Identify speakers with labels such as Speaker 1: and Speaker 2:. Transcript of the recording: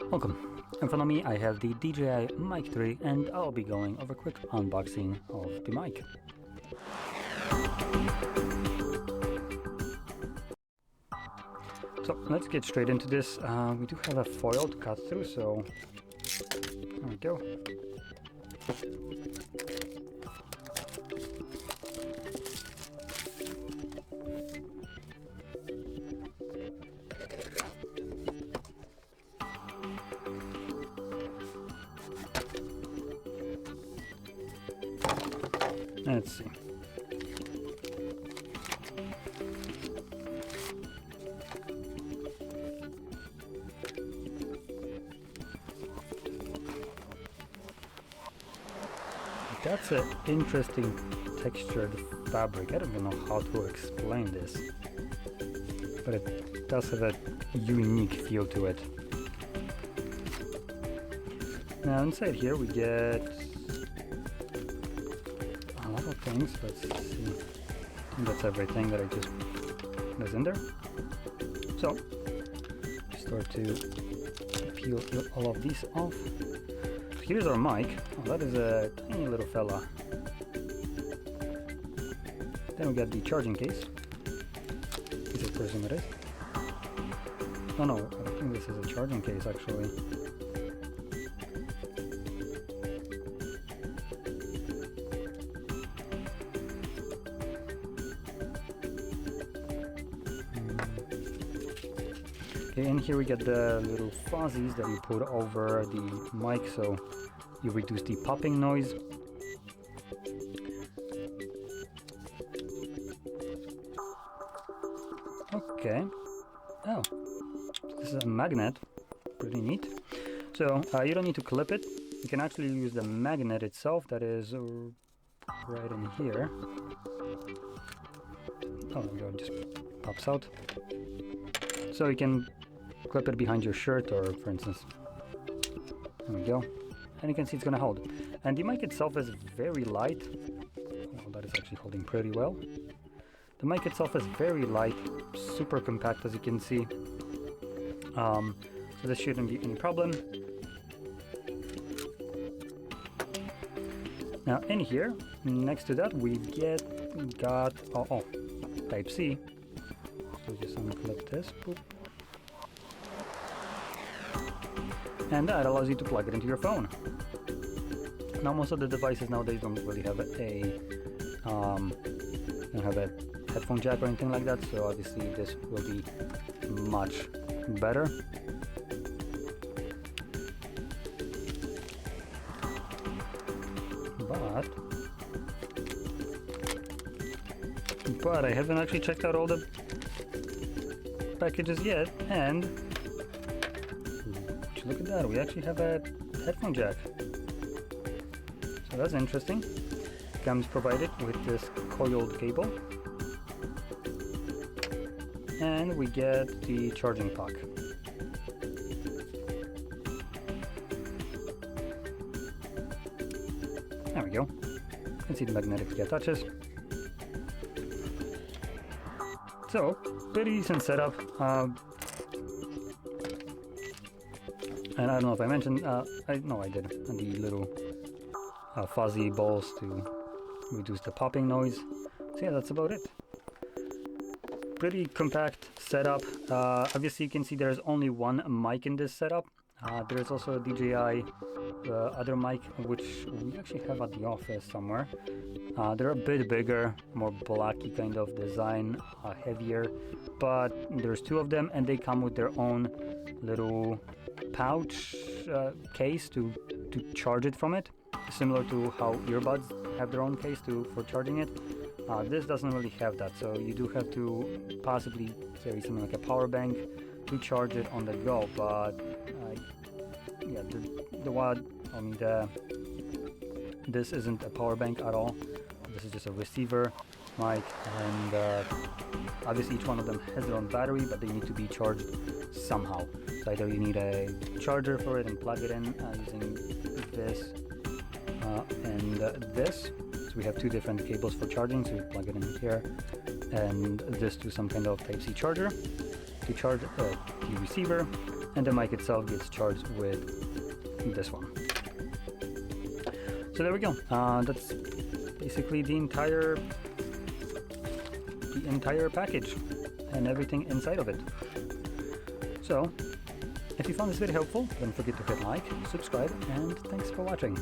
Speaker 1: Welcome. In front of me I have the DJI Mic 3 and I'll be going over a quick unboxing of the mic. So let's get straight into this. We do have a foil to cut through, so there we go. Let's see. That's an interesting textured fabric. I don't even know how to explain this, but it does have a unique feel to it. Now inside here we get a lot of things. Let's see. And that's everything that I just was in there. So start to peel all of these off. Here's our mic. Oh, that is a tiny little fella. Then we got the charging case. Is it presume it is? Oh no, I think this is a charging case actually. Okay, and here we get the little fuzzies that you put over the mic so you reduce the popping noise. Okay. Oh, this is a magnet. Pretty neat. So you don't need to clip it. You can actually use the magnet itself that is right in here. Oh, there we go. It just pops out. So you can clip it behind your shirt, or for instance, there we go, and you can see it's gonna hold. And the mic itself is very light. Oh, that is actually holding pretty well. The mic itself is very light, super compact, as you can see. So this shouldn't be any problem. Now in here, next to that, we've got Type-C. So just unclip this. Boop. And that allows you to plug it into your phone. Now most of the devices nowadays don't really have a headphone jack or anything like that, so obviously this will be much better. But I haven't actually checked out all the packages yet, and look at that, we actually have a headphone jack. So that's interesting. Comes provided with this coiled cable. And we get the charging puck. There we go. You can see the magnetic attaches. So, pretty decent setup. And I don't know if I mentioned, no I did, and the little fuzzy balls to reduce the popping noise. So yeah, that's about it. Pretty compact setup. Obviously you can see there's only one mic in this setup. There's also a DJI other mic, which we actually have at the office somewhere. They're a bit bigger, more blacky kind of design, heavier, but there's two of them and they come with their own little pouch case to charge it from it, similar to how earbuds have their own case for charging it. This doesn't really have that, so you do have to possibly carry something like a power bank to charge it on the go. But yeah, this isn't a power bank at all. This is just a receiver mic, and obviously each one of them has their own battery, but they need to be charged somehow. So either you need a charger for it and plug it in using this and this. So we have two different cables for charging, so you plug it in here, and this to some kind of Type-C charger to charge the receiver, and the mic itself gets charged with this one. So there we go. That's basically the entire package and everything inside of it. So if you found this video helpful, don't forget to hit like, subscribe, and thanks for watching.